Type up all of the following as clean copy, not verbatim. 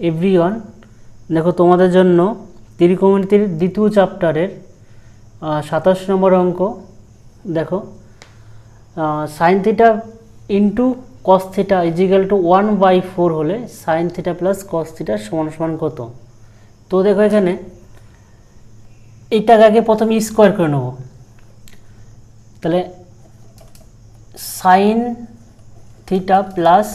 Everyone, দেখো তোমাদের জন্য ত্রিকোণমিতির দ্বিতীয় চ্যাপ্টারের 27 নম্বর অঙ্ক। দেখো sine theta into cos theta is equal to 1/4 হলে sine theta plus cos theta সমান সমান কত? তো দেখো এখানে এইটাকে আগে প্রথমে স্কোয়ার করে নেব। তাহলে sign theta plus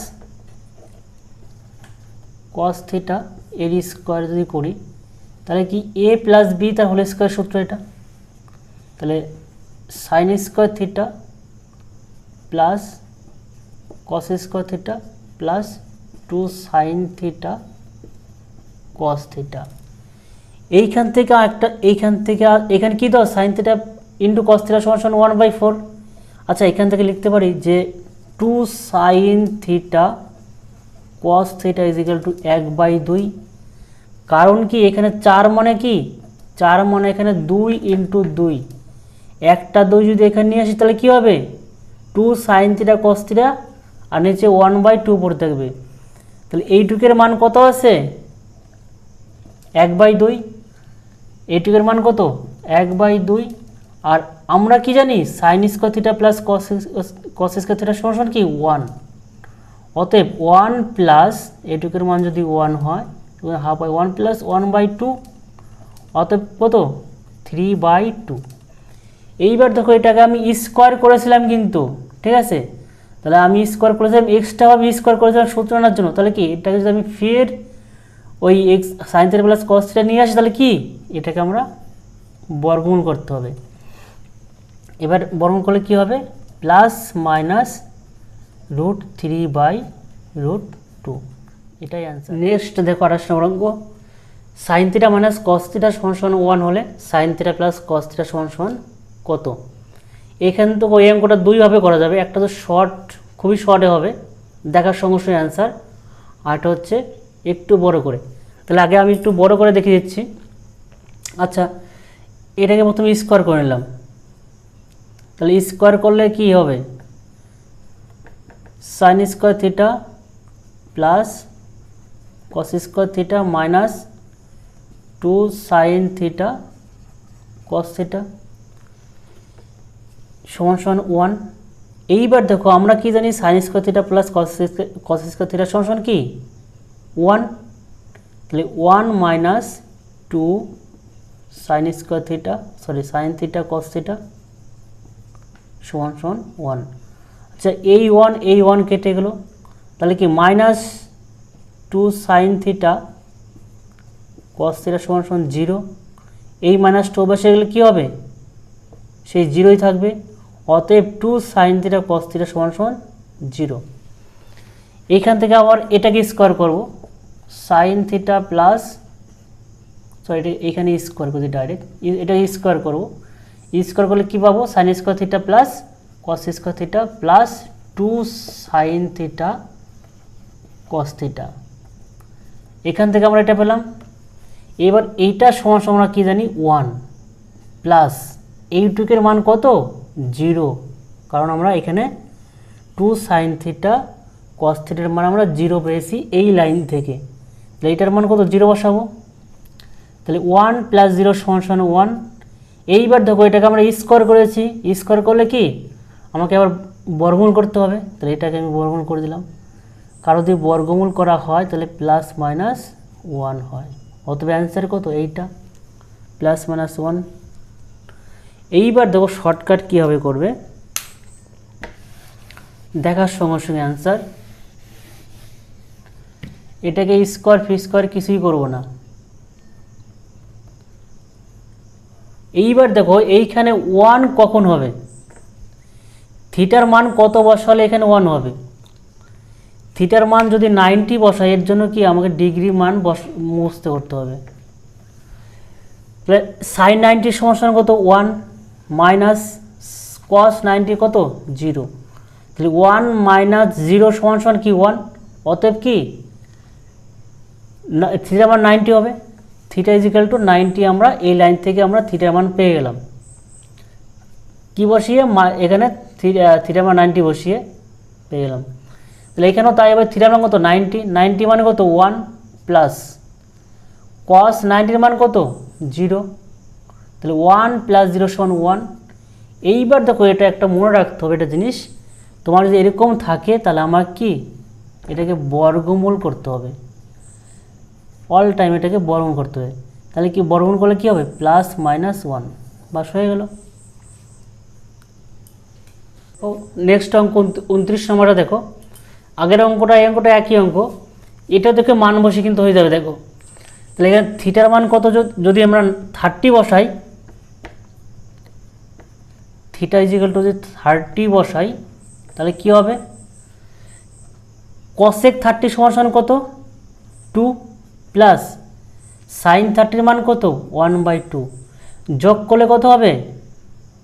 cos theta এর স্কোয়ার যদি করি তাহলে কি এ প্লাস বি তার হোল স্কোয়ার সূত্র এটা। তাহলে sine square theta plus cos square theta plus 2 sine theta cos theta. এইখান থেকে এখানে কি দাও sign theta into cos theta সমান সমান 1/4। আচ্ছা, এখান থেকে লিখতে পারি যে 2 sine theta cos theta is equal to 1/2। কারণ কি এখানে 4 মানে কি 4 মানে এখানে 2 ইন্টু 2, একটা 2 যদি এখানে নিয়ে আসি তাহলে কি হবে 2 সাইন থিটা কস থিটা আর নিচে 1/2 পড়ে থাকবে। তাহলে এইটুকের মান কত আছে 1/2। এইটুকের মান কত 1/2। আর আমরা কি জানি sine square theta plus cos square theta সমান কি 1। অতএব 1 প্লাস এইটুকের মান যদি 1 হয় হাফ হয় 1 প্লাস 1/2, অতএব কত 3/2। এইবার দেখো এটাকে আমি স্কোয়ার করেছিলাম কিন্তু, ঠিক আছে। তাহলে আমি স্কোয়ার করেছিলাম এক্সট্রাভাবে স্কোয়ার করেছিলাম সূত্র আনার জন্য। তাহলে কি এটাকে যদি আমি ফের ওই x sign theta plus cos theta নিয়ে আসি তাহলে কি এটাকে আমরা বর্গমূল করতে হবে। এবার বর্গমূল করলে কি হবে প্লাস মাইনাস √3/√2, এটাই অ্যান্সার। নেক্সট দেখো 28 নম্বর অঙ্ক। Sine theta minus cos theta সমান সমান 1 হলে sine theta plus cos theta সমান সমান কত? এখান থেকে ওই অঙ্কটা দুইভাবে করা যাবে। একটা তো শর্ট, খুবই শর্টে হবে, দেখার সঙ্গে সঙ্গে অ্যান্সার। আরটা হচ্ছে একটু বড় করে। তাহলে আগে আমি একটু বড় করে দেখিয়ে দিচ্ছি। আচ্ছা, এটাকে প্রথমে স্কোয়ার করে নিলাম। তাহলে স্কোয়ার করলে কি হবে sine square theta plus cos square theta minus 2 sine theta cos theta সমান সমান 1। এইবার দেখো আমরা কি জানি sine square theta plus cos square theta সমান সমান কি 1। তাহলে 1 minus 2 sine square theta sine theta cos theta সমান সমান 1। আচ্ছা, এই 1 কেটে গেল, তাহলে কি minus 2 sine theta cos theta সমান সমান 0। এই মাইনাস 2 বসে গেলে কী হবে সেই 0ই থাকবে। অতএব 2 সাইন থিটা কস থিটা সমান সমান 0। এইখান থেকে আবার এটাকে স্কোয়ার করব, সাইন থিটা প্লাস এটা এখানে স্কোয়ার করছি ডাইরেক্ট, এটা স্কোয়ার করব। স্কোয়ার করলে কী পাবো sine square theta plus cos square theta plus 2 sine theta cos theta. এখান থেকে আমরা এটা পেলাম। এবার এইটা সমান সমান আমরা কী জানি 1 প্লাস এইটুকের মান কত 0, কারণ আমরা এখানে 2 সাইন থিটা কস থিটার মান আমরা 0 পেয়েছি এই লাইন থেকে। তাহলে এইটার মান কত 0 বসাবো। তাহলে 1 প্লাস 0 সমান সমান 1। এইবার দেখো এটাকে আমরা স্কোয়ার করেছি, স্কোয়ার করলে কি আমাকে আবার বর্গমূল করতে হবে। তাহলে এটাকে আমি বর্গমূল করে দিলাম। কারো যদি বর্গমূল করা হয় তাহলে প্লাস মাইনাস 1 হয়। অতএব অ্যান্সার কত এইটা প্লাস মাইনাস 1। এইবার দেখো শর্টকাট কীভাবে করবে দেখার সঙ্গে সঙ্গে অ্যান্সার। এটাকে স্কোয়ার ফি স্কোয়ার কিছুই করব না। এইবার দেখো এইখানে 1 কখন হবে, থিটার মান কত বসালে এখানে 1 হবে। থিটার মান যদি 90 বসায় এর জন্য কি আমাকে ডিগ্রি মান মুছতে করতে হবে। সাইন 90 সমান কত 1 মাইনাস কস 90 কত 0। তাহলে 1 মাইনাস 0 সমান সমান কি 1। অতএব কি থিটার মান 90 হবে। থিটা ইজিক্যাল টু 90, আমরা এই লাইন থেকে আমরা থিটার মান পেয়ে গেলাম। কি বসিয়ে এখানে থিটার মান 90 বসিয়ে পেয়ে গেলাম। তাহলে এখানেও তাই হবে থিটার মান কত 90 মানে কত 1 প্লাস কস 90 মান কত 0, তাহলে 1 + 0 = 1। এইবার দেখো এটা একটা মনে রাখতে হবে একটা জিনিস, তোমার যদি এরকম থাকে তাহলে আমার কি এটাকে বর্গমূল করতে হবে, অল টাইম এটাকে বর্গমূল করতে হবে। তাহলে কি বর্গমূল করলে কি হবে +-1 বাস হয়ে গেল। ও নেক্সট অঙ্ক 29 নম্বরটা দেখো, আগের অঙ্কটা এই অঙ্কটা একই অঙ্ক, এটা দেখে মান বসে কিন্তু হয়ে যাবে। দেখো তাহলে এখানে থিটার মান কত, যদি আমরা 30 বসাই, থিটা = যদি 30 বসাই তাহলে কি হবে cosec 30 = কত 2 প্লাস sin 30 মান কত 1/2, যোগ করলে কত হবে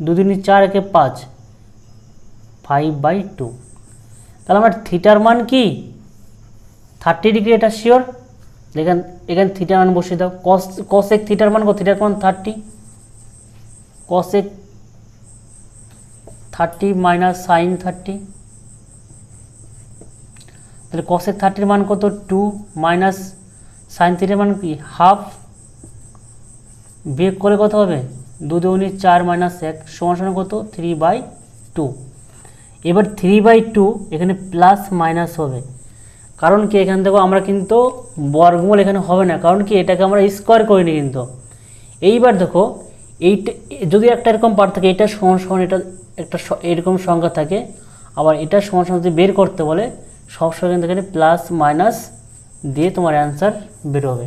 2 × 4 = 5, 5/2। তাহলে আমার থিটার মান কি 30 ডিগ্রি, এটা শিওর। এখানে থিটার মান বসিয়ে দাও, cosec থিটার মান কত, থিটার মান 30, cosec 30 - sin 30, তাহলে cosec 30 মান কত 2 মাইনাস sin 30 মান কি হাফ, বিয়োগ করে কত হবে 2 × 2 = 4 - 1 সমান কত 3/2। এবার 3/2 এখানে প্লাস মাইনাস হবে, কারণ কি এখান থেকে আমরা কিন্তু বর্গমূল এখানে হবে না, কারণ কি এটাকে আমরা স্কোয়ার করিনি কিন্তু। এইবার দেখো এইটা যদি একটা এরকম পার্ট থাকে, এটা সমান এটা একটা এরকম সংখ্যা থাকে, আবার এটা সমান যদি বের করতে বলে সবসময় কিন্তু এখানে প্লাস মাইনাস দিয়ে তোমার অ্যান্সার বেরোবে।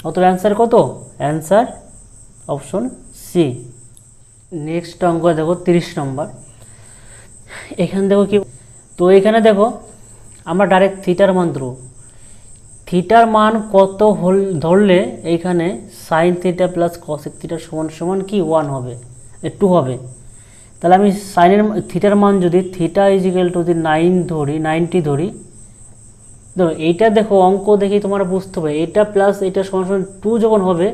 অত অ্যান্সার কত, অ্যান্সার অপশন সি। নেক্সট অঙ্ক দেখো 30 নম্বর, এখানে দেখো কি, তো এখানে দেখো আমরা ডাইরেক্ট থিটার মান ধরব, থিটার মান কত ধরলে এইখানে sign theta plus cosec theta সমান কি 1 হবে 2 হবে। তাহলে আমি সাইনের থিটার মান যদি থিটা = যদি 90 ধরি, দেখো এইটা দেখো অঙ্ক দেখি তোমার বুঝতে হবে, এটা প্লাস এটা সমান 2 যখন হবে,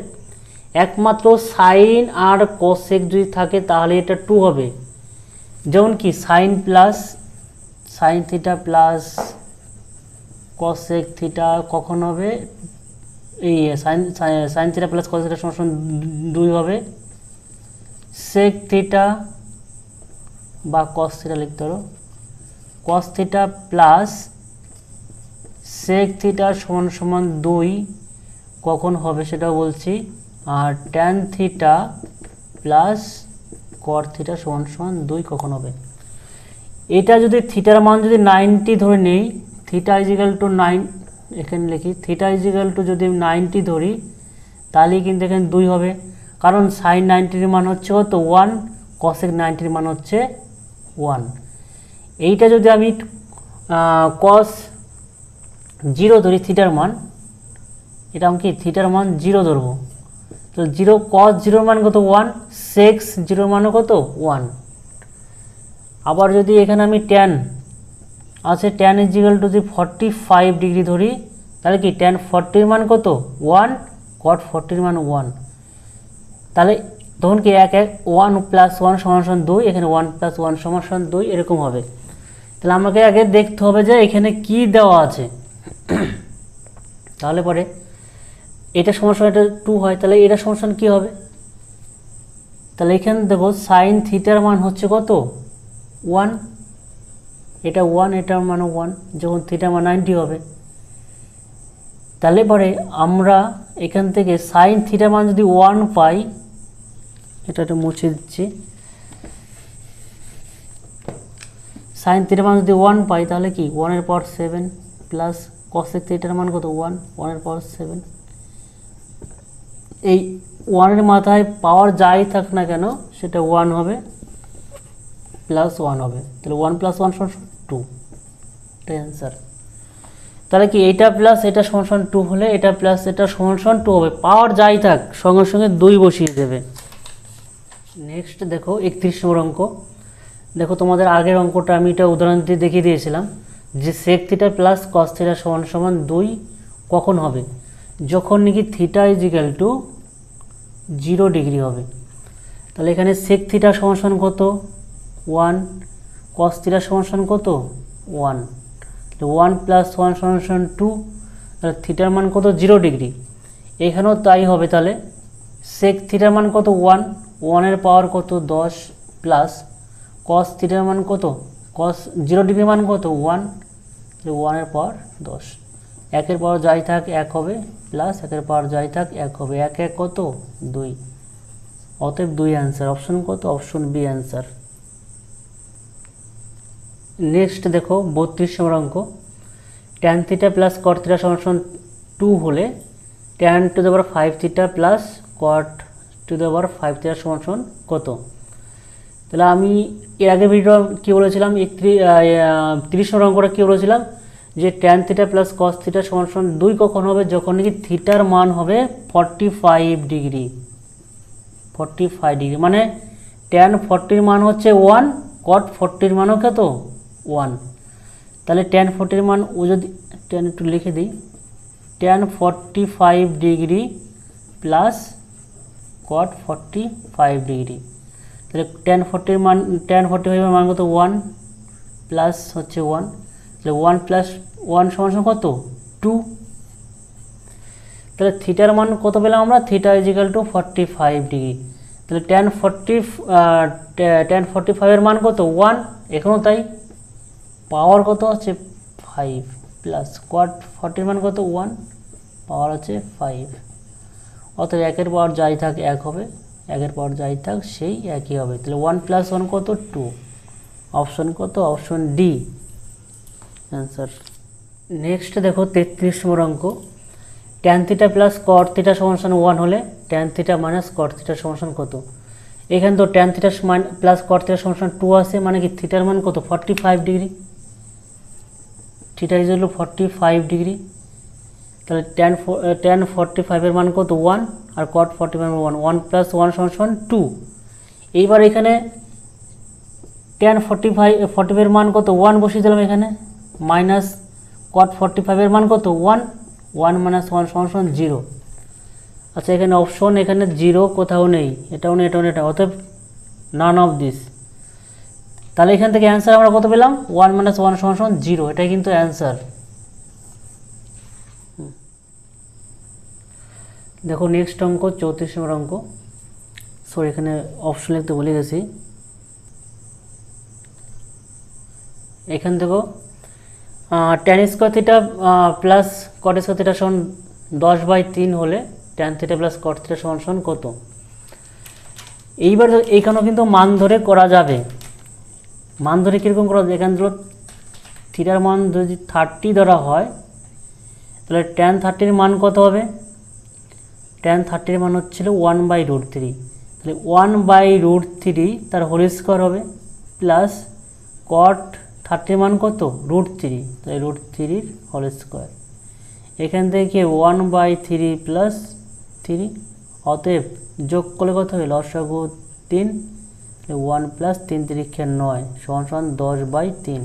একমাত্র সাইন আর কসেক যদি থাকে তাহলে এটা 2 হবে। যেমন কি sign theta plus cosec theta কখন হবে, এই sign theta plus cosec theta সমান 2 হবে। সেক থিটা বা কস থিটা লিখতে পারো, cos theta plus sec theta সমান 2 কখন হবে সেটাও বলছি। আর tan theta plus cot theta সমান 2 কখন হবে। এটা যদি থিটার মান যদি 90 ধরে নেই, থিটা = 9, এখানে লিখি থিটা = যদি 90 ধরি তাহলে কিন্তু এখানে 2 হবে, কারণ সাইন 90 মান হচ্ছে কত 1, কসেক 90 মান হচ্ছে 1। এইটা যদি আমি কস 0 ধরি থিটার মান, এটা আমি কি থিটার মান 0 ধরবো, তো 0 cos 0 মান কত 1, sec 0 মান কত 1। আবার যদি এখানে আমি ট্যান আছে, ট্যান = যদি 45 ডিগ্রি ধরি তাহলে কি ট্যান 40 মান কত 1, cot 40 মান 1। তাহলে তখন কি 1 + 1 = 2, এখানে 1 + 1 = 2 এরকম হবে। তাহলে আমাকে আগে দেখতে হবে যে এখানে কি দেওয়া আছে, তাহলে পরে এটা সমান এটা 2 হয়, তাহলে এটা সমান কি হবে, তাহলে এখানে দেখো সাইন থিটার মান হচ্ছে কত 1, এটা 1, এটার মান 1, যখন থিটা মান 90 হবে। তাহলে পরে আমরা এখান থেকে সাইন থিটা মান যদি 1 পাই, এটা মুছে দিচ্ছি, সাইন থিটা মান যদি 1 পাই তাহলে কি 1/7 প্লাস কসেক থিটার মান কত 1/7। এই 1 এর মাথায় পাওয়ার যাই থাক না কেন সেটা 1 হবে, প্লাস 1 হবে, তাহলে 1 + 1 = 2, এটা অ্যান্সার। তাহলে কি এটা প্লাস এটা সমান 2 হলে এটা প্লাস এটা সমান 2 হবে, পাওয়ার যাই থাক সঙ্গে সঙ্গে 2 বসিয়ে দেবে। নেক্সট দেখো 31 নম্বর অঙ্ক, দেখো তোমাদের আগের অঙ্কটা আমি এটা উদাহরণ দিয়ে দেখিয়ে দিয়েছিলাম যে sec theta plus cos theta সমান 2 কখন হবে, যখন নাকি থিটা = 0 ডিগ্রি হবে। তাহলে এখানে সেক থিটা সমান কত 1, কস থিটা সমান কত 1, 1 + 1 = 2, তাহলে থিটার মান কত 0 ডিগ্রি, এখানেও তাই হবে। তাহলে সেক থিটার মান কত 1, 1 পাওয়ার কত 10 প্লাস কস থিটার মান কত, কস 0 ডিগ্রি মান কত 1, 1 পাওয়ার 10, 1 পাওয়ার যাই থাক 1 হবে প্লাস 1 পাওয়ার যাই থাক 1 হবে, 1 1 কত 2, অতএব 2 অ্যান্সার। অপশন কত, অপশন বি অ্যান্সার। নেক্সট দেখো 32 নম্বর অঙ্ক, tan theta plus cot theta সমান 2 হলে tan to the power 5 theta plus cot to the power 5 theta সমান কত। তাহলে আমি এর আগে ভিডিও কী বলেছিলাম, 30 নম্বর অঙ্কটা কী বলেছিলাম, যে tan theta plus cos theta সমান 2 কখন হবে, যখন নাকি থিটার মান হবে 45 ডিগ্রি, 45 ডিগ্রি মানে ট্যান 40 মান হচ্ছে 1, কট 40 মানও কত 1। তাহলে ট্যান 40 মান ও যদি ট্যান একটু লিখে দিই, tan 45 degree plus cot 45 degree, তাহলে ট্যান 40 মান, ট্যান 45 মান কত 1 প্লাস হচ্ছে 1, তাহলে 1 প্লাস 1 সমান কত 2। তাহলে থিটার মান কত পেলাম আমরা, theta is equal to 45 degree. তাহলে ট্যান 45 এর মান কত 1, এখনও তাই, পাওয়ার কত হচ্ছে 5 প্লাস কট 40 মান কত 1, পাওয়ার হচ্ছে 5, অতএব 1 পাওয়ার যাই থাক 1 হবে, 1 পাওয়ার যাই থাক সেই একই হবে। তাহলে 1 প্লাস 1 কত 2, অপশন কত, অপশন ডি অ্যান্সার। নেক্সট দেখো 33 নম্বর অঙ্ক, tan theta plus cot theta সমান 1 হলে tan theta minus cot theta সমান কত। এখানে তো tan theta plus cot theta সমান 2 আছে, মানে কি থিটার মান কত 45 ডিগ্রি, থিটা ইজ হলো 45 ডিগ্রি। তাহলে ট্যান 45 এর মান কত 1 আর কট 45 1, 1 প্লাস 1 সমান 2। এইবার এখানে ট্যান 45 এর মান কত 1 বসিয়ে দিলাম এখানে, মাইনাস কট 45 এর মান কত 1, 1 মাইনাস 1 সমান 0। আচ্ছা এখানে অপশন, এখানে 0 কোথাও নেই, এটাও নেই, এটাও নেই, এটা, অতএব নান অফ দিস। তাহলে এখান থেকে অ্যান্সার আমরা কত পেলাম, 1 মাইনাস 1 সমান 0, এটাই কিন্তু অ্যান্সার। দেখো নেক্সট অঙ্ক 34 নম্বর অঙ্ক, সরি এখানে অপশন লিখতে ভুলে গেছি। এখান দেখো tan square theta plus cot square theta সমান 10/3 হলে tan theta plus cot theta সমান কত। এইবার এইখানেও কিন্তু মান ধরে করা যাবে, মান ধরে কীরকম করা যাবে, এখান ধরো থিটার মান যদি 30 ধরা হয়, তাহলে ট্যান 30 মান কত হবে, ট্যান 30 মান হচ্ছিল 1/√3, তাহলে 1/√3 তার হোল স্কোয়ার হবে প্লাস কট 30 মান কত √3, তাই √3 হোল স্কোয়ার, এখান থেকে 1/3 প্লাস 3, অতএব যোগ করলে কত হবে লসাগু 3, 1 প্লাস 3 3 9 সমান 10/3।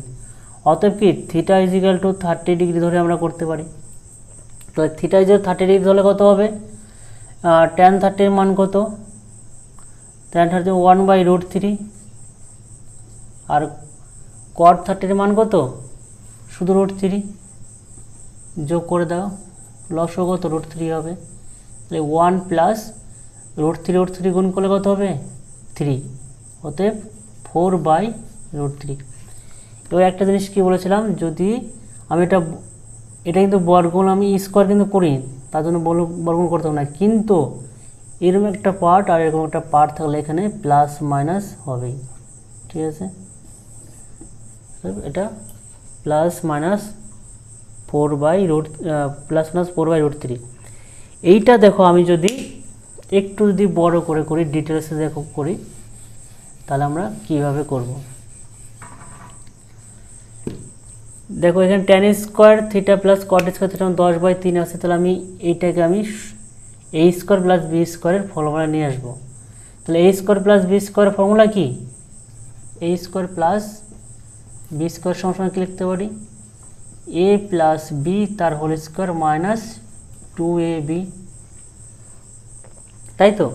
অতএব কি theta is equal to 30 degree ধরে আমরা করতে পারি। তো থিটা ইজ 30 ডিগ্রি ধরলে কত হবে, ট্যান 30 মান কত, ট্যান 30 1/√3 আর কট 30 মান কত শুধু √3, যোগ করে দাও লসও কত √3 হবে, তাহলে 1 প্লাস √3 গুণ করলে কত হবে 3, অতএব 4/√3। এবার একটা জিনিস কি বলেছিলাম, যদি আমি এটা কিন্তু বর্গমূল আমি স্কোয়ার কিন্তু করি, তার জন্য বর্গমূল করতে হবে না, কিন্তু এরকম একটা পার্ট আর এরকম একটা পার্ট থাকলে এখানে প্লাস মাইনাস হবেই, ঠিক আছে। এটা প্লাস মাইনাস 4/√3। এইটা দেখো আমি যদি একটু যদি বড় করে করি, ডিটেলসে দেখো করি, তাহলে আমরা কিভাবে করব। দেখো এখানে tan square theta plus cot square theta 10/3 আছে, তাহলে আমি এইটাকে আমি এ স্কোয়ার প্লাস বি স্কোয়ারের ফর্মুলা নিয়ে আসবো। তাহলে এ স্কোয়ার প্লাস বি স্কোয়ারের ফর্মুলা কি, এ স্কোয়ার প্লাস বি স্কোয়ার সমান কি লিখতে পারি, এ প্লাস বি তার হোল স্কোয়ার মাইনাস 2ab, তাই তো।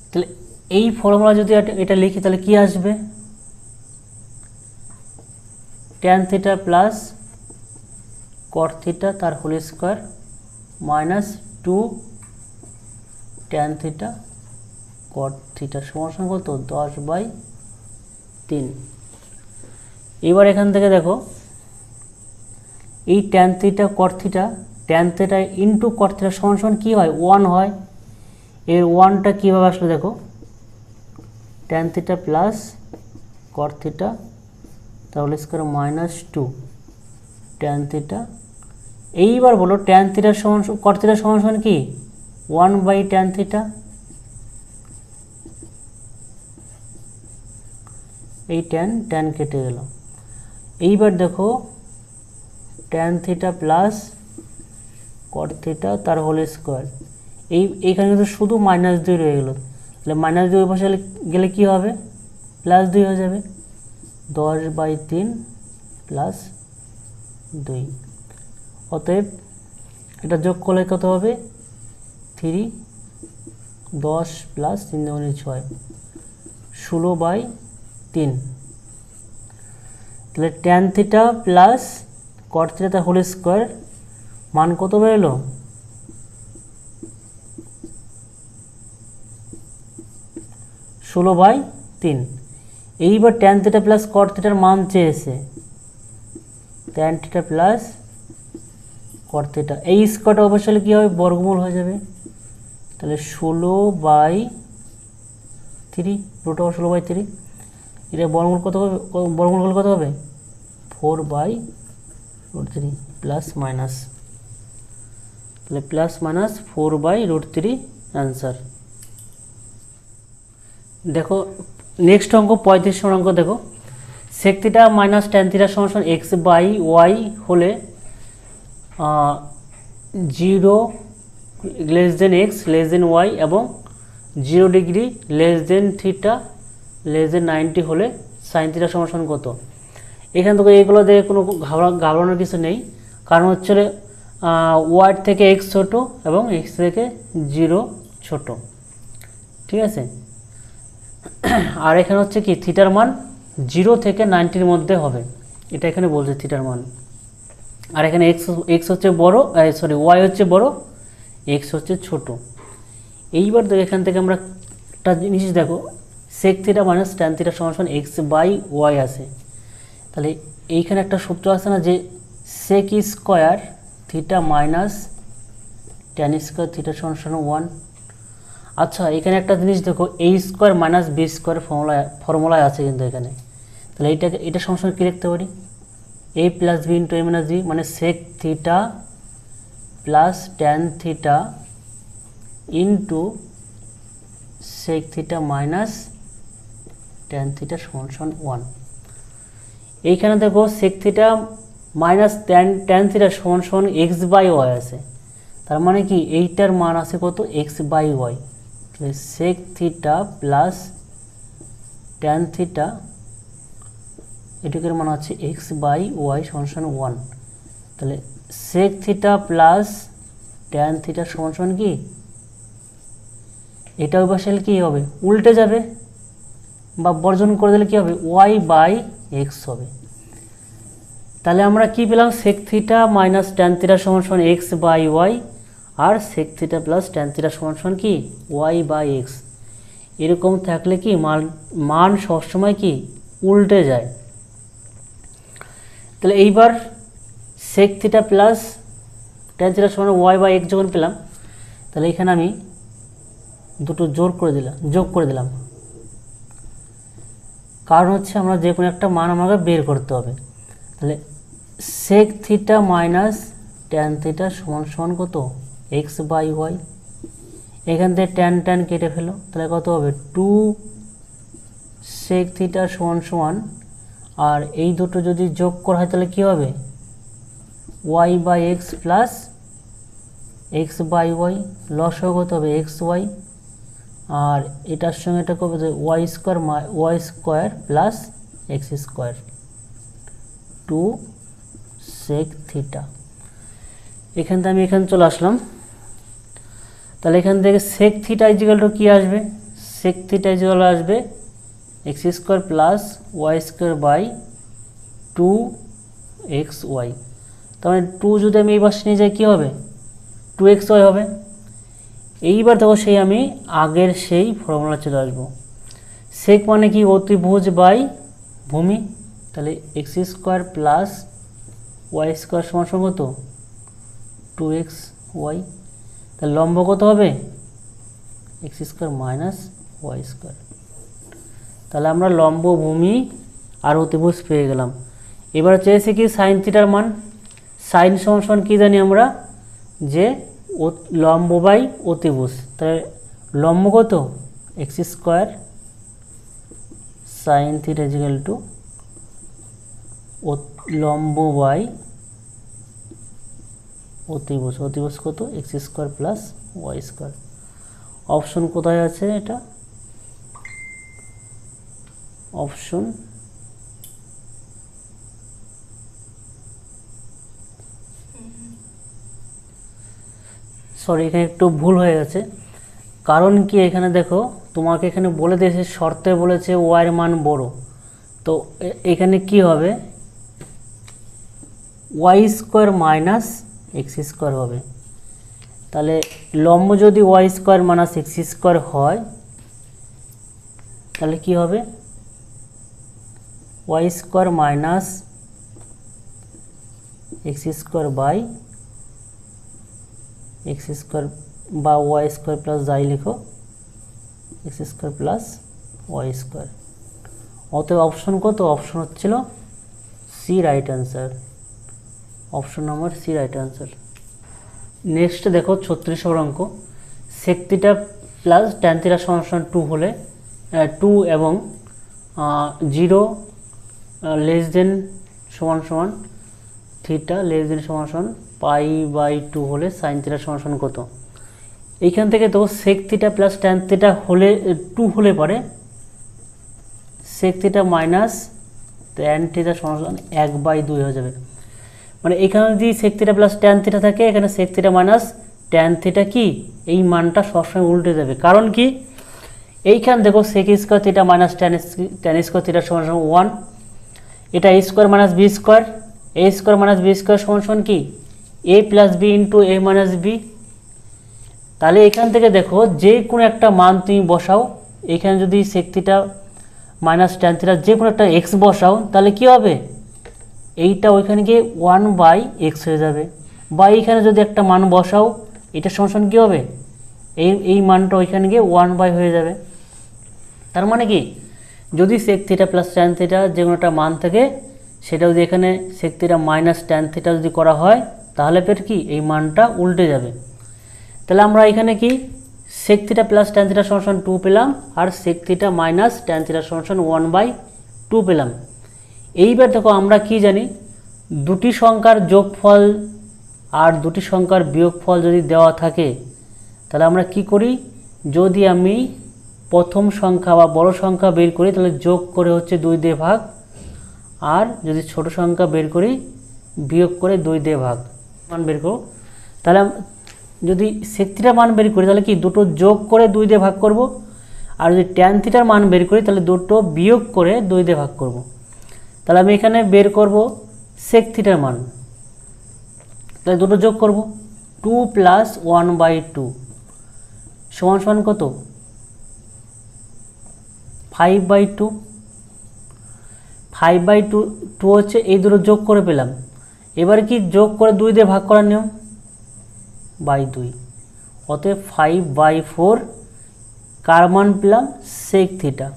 তাহলে এই ফর্মুলা যদি এটা লিখি তাহলে কি আসবে, tan theta plus cot theta তার whole square minus 2 tan theta cot theta সমান কত 10/3। এবার এখান থেকে দেখো এই tan theta cot theta into cot theta সমান কী হয় 1 হয়। এর 1টা কীভাবে আসলে দেখো tan theta plus cot theta তাহলে স্কোয়ার মাইনাস 2 ট্যান থিটা। এইবার বলো ট্যান থিটার সমান কট থিটার সমান কি 1/ট্যান থিটা। এই ট্যান কেটে গেল। এইবার দেখো tan theta plus cot theta তার হোল স্কোয়ার এইখানে কিন্তু শুধু -2 রয়ে গেল। তাহলে -2 ওই পাশে গেলে কী হবে +2 হয়ে যাবে 10/3 প্লাস 2। অতএব এটা যোগ করলে কত হবে 3 10 প্লাস 3 × 6 16/3। তাহলে tan theta plus cot theta তার হোল স্কোয়ার মান কত বেরোলো 16/3। এইবার ট্যান থিটা প্লাস কট থিটার মান চেয়েছে tan theta plus cot theta এই স্কোয়ারটা অবশ্যই কী হবে বর্গমূল হয়ে যাবে। তাহলে 16/3 রুট ওভার 16/3 এটা বর্গমূল কত হবে বর্গমূল হলে কত হবে 4/√3 প্লাস মাইনাস। তাহলে প্লাস মাইনাস 4/√3 অ্যান্সার। দেখো নেক্সট অঙ্ক 35 নম্বর অঙ্ক দেখো sec theta minus tan theta সমান x/y হলে 0 x y এবং 0 ডিগ্রি θ 90 হলে সাইন থিটা সমান কত। এখান থেকে এগুলো দেখে কোনো ঘাবড়ানোর কিছু নেই, কারণ হচ্ছে ওয়াই থেকে এক্স ছোট এবং এক্স থেকে 0 ছোট, ঠিক আছে। আর এখানে হচ্ছে কি থিটার মান 0 থেকে 90-র মধ্যে হবে, এটা এখানে বলছে থিটার মান। আর এখানে এক্স হচ্ছে বড়, ওয়াই হচ্ছে বড়, এক্স হচ্ছে ছোট। এইবার দেখো এখান থেকে আমরা একটা জিনিস দেখো sec theta minus tan theta সমান x/y আছে। তাহলে এইখানে একটা সূত্র আছে না যে sec square theta minus tan square theta সমান 1। আচ্ছা এখানে একটা জিনিস দেখো a square minus B square ফর্মুলায় আছে কিন্তু এখানে। তাহলে এটা সমান কী লিখতে পারি a plus B into a minus b, মানে sec theta plus tan theta into sec theta minus tan theta সমান 1। এইখানে দেখো sec theta minus tan theta সমান x/y আছে, তার মানে কি এইটার মান আছে কত x/y। তাহলে sec theta plus tan theta এটুকের মান আছে x/y সমান 1। তাহলে sec theta plus tan theta সমান কি এটা ওই পাশে কী হবে উল্টে যাবে বা বর্জন করে দিলে কী হবে y/x হবে। তাহলে আমরা কি পেলাম sec theta minus tan theta সমান x/y আর sec theta plus tan theta সমান কি y/x। এরকম থাকলে কি মান সবসময় কি উল্টে যায়। তাহলে এইবার sec theta plus tan theta সমান y/x যখন পেলাম, তাহলে এখানে আমি দুটো যোগ করে দিলাম, কারণ হচ্ছে আমরা যে কোনো একটা মান আমাকে বের করতে হবে। তাহলে sec theta minus tan theta সমান কত x/y। এখান থেকে ট্যান কেটে ফেলো, তাহলে কত হবে 2 সেক থিটা সমান, আর এই দুটো যদি যোগ করা হয় তাহলে কী হবে y/x প্লাস x/y, লসাগু কত হবে xy, আর এটার সঙ্গে এটা কবে y square plus X square 2 sec theta. এখান থেকে আমি এখানে চলে আসলাম। তাহলে এখান থেকে সেক থিটা ইজিক্যাল টু কী আসবে, সেক থিটা ইজিক্যাল আসবে X square plus Y square by 2xy। তার মানে 2 যদি আমি এই পাশে নিয়ে যাই কী হবে 2xy হবে। এইবার দেখো সেই আমি আগের সেই ফর্মুলা চলে আসবো, সেক মানে কি অতিভুজ বাই ভূমি, তাহলে X square plus Y square সমান সমান কত 2xy, তাহলে লম্ব কত হবে X square minus Y square. তাহলে আমরা লম্ব ভূমি আর অতিভুজ পেয়ে গেলাম। এবার চেয়েছে কি সাইন থিটার মান, সাইন সমান সমান কী জানি আমরা যে লম্ব বাই অতিভুজ, তাহলে লম্ব কত X square sine theta is equal to লম্ব বাই অতিভুজ, অতিভুজ কত X square plus Y square. Option কোথায় আছে এটা, অপশন সরি এখানে একটু ভুল হয়ে গেছে, কারণ কি এখানে দেখো তোমাকে এখানে বলে দিয়েছে শর্তে বলেছে ওয়াইয়ের মান বড়, তো এখানে কি হবে Y square minus X square হবে। তাহলে লম্ব যদি Y square minus X square হয় তাহলে কি হবে Y square minus X square by X square বা ওয়াই স্কোয়ার প্লাস যাই লিখো X square plus Y square. অতএব অপশন কত, অপশন হচ্ছিল C right answer, option number C right answer. Next দেখো 36 নম্বর অঙ্ক, sec theta plus tan theta সমান সমান 2 হলে 2 এবং 0 লেস দেন সমান সমান থিটা লেস দেন সমান সমান পাই বাই 2 হলে সাইন থিটা সমান সমান কত। এইখান থেকে তো sec theta plus tan theta হলে 2 হলে পরে sec theta minus tan theta সমান সমান 1/2 হয়ে যাবে। মানে এখানে যদি sec theta plus tan theta থাকে, এখানে sec theta minus tan theta কি এই মানটা সবসময় উল্টে যাবে, কারণ কি এইখান দেখো sec square theta minus tan square theta সমান সমান 1, এটা A square minus B square, A square minus B square সমান সমান কি A plus B into A minus B. তাহলে এখান থেকে দেখো যে কোনো একটা মান তুমি বসাও, এখানে যদি sec theta minus tan theta যে কোনো একটা এক্স বসাও তাহলে কি হবে এইটা ওইখানে গিয়ে 1/x হয়ে যাবে, বা এইখানে যদি একটা মান বসাও এটা সমান সমান কী হবে এই মানটা ওইখানে গিয়ে 1/, হয়ে যাবে। তার মানে কি যদি sec theta plus tan theta যে কোনো একটা মান থাকে সেটা যদি এখানে sec theta minus tan theta যদি করা হয় তাহলে ফের কি এই মানটা উল্টে যাবে। তাহলে আমরা এখানে কি sec theta plus tan theta সমান সমান 2 পেলাম, আর sec theta minus tan theta সমান সমান 1/2 পেলাম। এইবার দেখো আমরা কি জানি দুটি সংখ্যার যোগফল আর দুটি সংখ্যার বিয়োগফল যদি দেওয়া থাকে তাহলে আমরা কি করি, যদি আমি প্রথম সংখ্যা বা বড় সংখ্যা বের করি তাহলে যোগ করে হচ্ছে 2 দিয়ে ভাগ, আর যদি ছোট সংখ্যা বের করি বিয়োগ করে 2 দিয়ে ভাগ মান বের করব। তাহলে যদি সেক থিটার মান বের করি তাহলে কি দুটো যোগ করে 2 দিয়ে ভাগ করব, আর যদি ট্যান থিটার মান বের করি তাহলে দুটো বিয়োগ করে 2 দিয়ে ভাগ করব। তাহলে আমি এখানে বের করব সেক থিটার মান, তাহলে দুটো যোগ করব 2 প্লাস 1/2 সমান সমান কত 5/2, 5/2 হচ্ছে এই দুটো যোগ করে পেলাম। এবার কি যোগ করে 2 দিয়ে ভাগ করার নিয়ম বাই 2, অতএব 5/4 কার মান পেলাম সেক থিটা।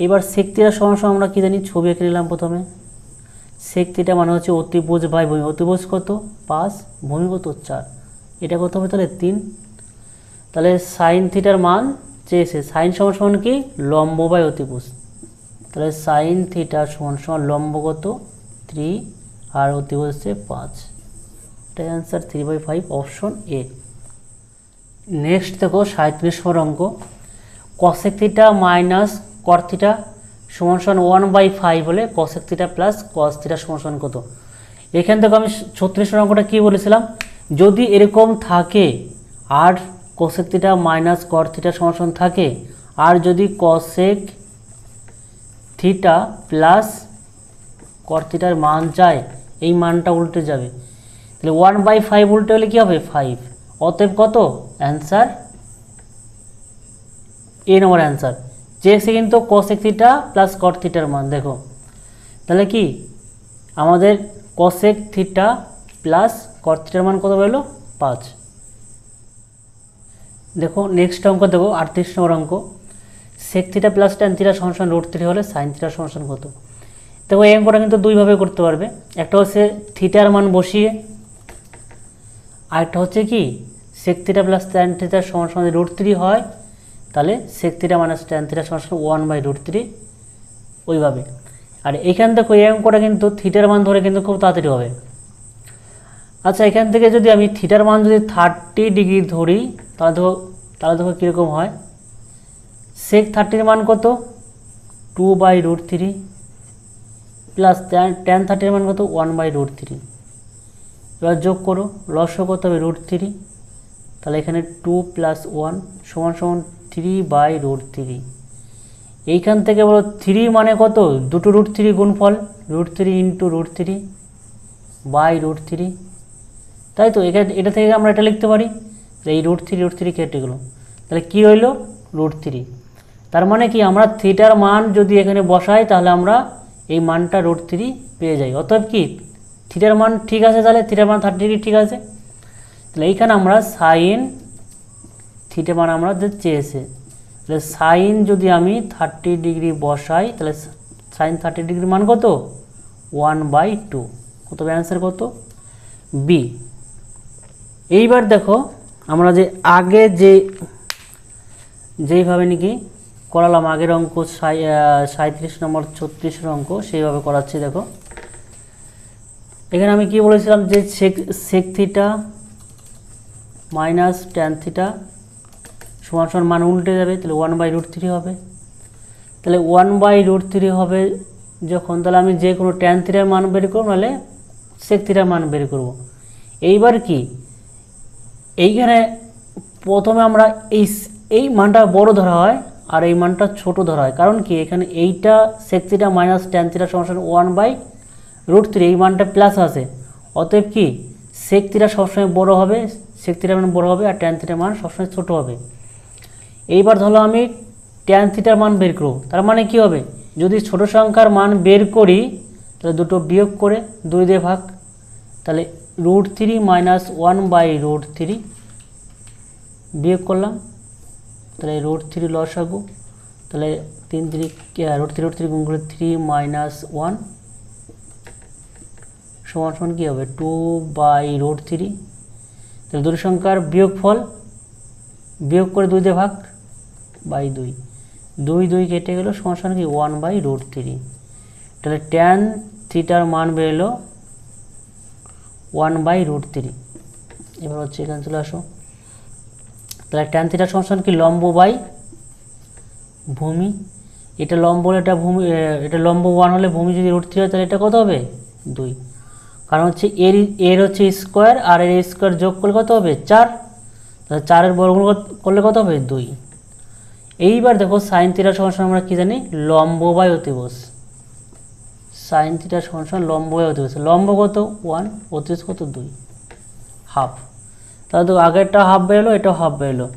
এবার সেক থিটা সমান সমান আমরা কি জানি ছবি এঁকে নিলাম প্রথমে, সেক থিটা মানে হচ্ছে অতিভুজ বাই ভূমি, অতিভুজ কত 5, ভূমি কত 4, এটা কত হবে তাহলে 3। তাহলে সাইন থিটার মান চেয়েছে, সাইন সমান সমান কি লম্ব বাই অতিভুজ, তাহলে সাইন থিটা সমান সমান লম্ব কত 3 আর অতিভুজ হচ্ছে 5, এটা অ্যান্সার 3/5 অপশন এ। নেক্সট দেখো 37 নম্বর অঙ্ক, cosec theta minus cot theta সমান সমান 1/5 হলে cosec theta plus cos theta সমান সমান কত। এখান থেকে আমি 36 নম্বর অঙ্কটা কী বলেছিলাম, যদি এরকম থাকে আর cosec theta minus cot theta সমান সমান থাকে, আর যদি কসেক থিটা প্লাস কট থিটার মান যায়, এই মানটা উল্টে যাবে। তাহলে 1/5 উল্টে হলে কী হবে 5। অতএব কত অ্যান্সার এ নম্বর অ্যান্সার। চেয়েছে কিন্তু কোসেক থিটা প্লাস কট থিটার মান। দেখো তাহলে কি আমাদের কোসেক থিটা প্লাস কট থিটার মান কত বেরোলো 5। দেখো নেক্সট অঙ্ক দেবো 38 নম্বর অঙ্ক। Sec theta plus tan theta সমান √3 হলে সাইন থিটা সমান কত। দেখো এই অঙ্কটা কিন্তু দুইভাবে করতে পারবে। একটা হচ্ছে থিটার মান বসিয়ে, আরেকটা হচ্ছে কি sec theta plus tan theta সমান √3 হয়, তাহলে sec theta minus tan theta সমান 1/√3 ওইভাবে। আর এখান থেকে এই অঙ্কটা কিন্তু থিটার মান ধরে কিন্তু খুব তাড়াতাড়ি হবে। আচ্ছা এখান থেকে যদি আমি থিটার মান যদি 30 ডিগ্রি ধরি তাহলে দেখো কীরকম হয়। সেক 30 মান কত 2/√3 প্লাস ট্যান 30 মান কত 1/√3। এবার যোগ করো, লসও কত হবে √3। তাহলে এখানে 2 + 1 = 3/√3। এইখান থেকে বলো 3 মানে কত, দুটো √3 গুণফল, √3 × √3/√3, তাই তো। এটা থেকে আমরা এটা লিখতে পারি, এই √3 কেটে গেলো, তাহলে কী রইল √3। তার মানে কি আমরা থিটার মান যদি এখানে বসাই তাহলে আমরা এই মানটা √3 পেয়ে যাই। অতএব কি থিটার মান ঠিক আছে, তাহলে থিটার মান 30 ডিগ্রি ঠিক আছে। তাহলে এইখানে আমরা সাইন থিটা মান আমরা চেয়েছে, তাহলে সাইন যদি আমি 30 ডিগ্রি বসাই তাহলে সাইন 30 ডিগ্রির মান কত 1/2। কত অ্যান্সার কত বি। এইবার দেখো আমরা যে আগে যেইভাবে নাকি করালাম আগের অঙ্ক 37 নম্বর 36 অঙ্ক, সেইভাবে করাচ্ছি। দেখো এখানে আমি কি বলেছিলাম যে sec theta minus tan theta সমান মান উল্টে যাবে, তাহলে 1/√3 হবে। তাহলে 1/√3 হবে যখন, তাহলে আমি যে কোনো ট্যান থিটার মান বের করবো, নাহলে সেক থিটার মান বের করব। এইবার কি এইখানে প্রথমে আমরা এই মানটা বড় ধরা হয় আর এই মানটা ছোট ধরা হয়। কারণ কি এখানে এইটা sec theta minus tan theta সমান 1/√3, এই মানটা প্লাস আছে। অতএব কি সেক থিটা সবসময় বড় হবে, সেক থিটার মান বড় হবে আর ট্যান থিটার মান সবসময় ছোট হবে। এইবার ধরো আমি ট্যান থিটার মান বের করব, তার মানে কি হবে, যদি ছোট সংখ্যার মান বের করি তাহলে দুটো বিয়োগ করে 2 দিয়ে ভাগ, তাহলে √3 - 1/√3 বিয়োগ করলাম, তাহলে √3 লসাগু, তাহলে 3 √3 গুণ করে 3 - 1 সমান কী হবে 2/√3। তাহলে দুটো সংখ্যার বিয়োগফল, বিয়োগ করে 2 দিয়ে ভাগ, 2/2 কেটে গেল সমান কি 1/√3। তাহলে ট্যান থিটার মান বেরোলো 1/√3। এবার হচ্ছে এখানে চলে আসো, তাহলে ট্যান থিটা সমান কি লম্ব বাই ভূমি। এটা লম্ব হলে এটা ভূমি, এটা লম্ব 1 হলে ভূমি যদি √3 হয় তাহলে এটা কত হবে 2। কারণ হচ্ছে এর হচ্ছে স্কোয়ার আর এর স্কোয়ার যোগ করলে কত হবে 4, তাহলে 4-এর বর্গমূল করলে কত হবে 2। এইবার দেখো সাইন থিটা সমান আমরা কি জানি লম্ব বাই অতিভুজ। সাইন থিটা সমান লম্ব বাই অতিভুজ, লম্ব কত 1, অতিভুজ কত 2, হাফ। তাহলে তো আগেরটা হাফ বেরোলো, এটাও হাফ বেরোলো।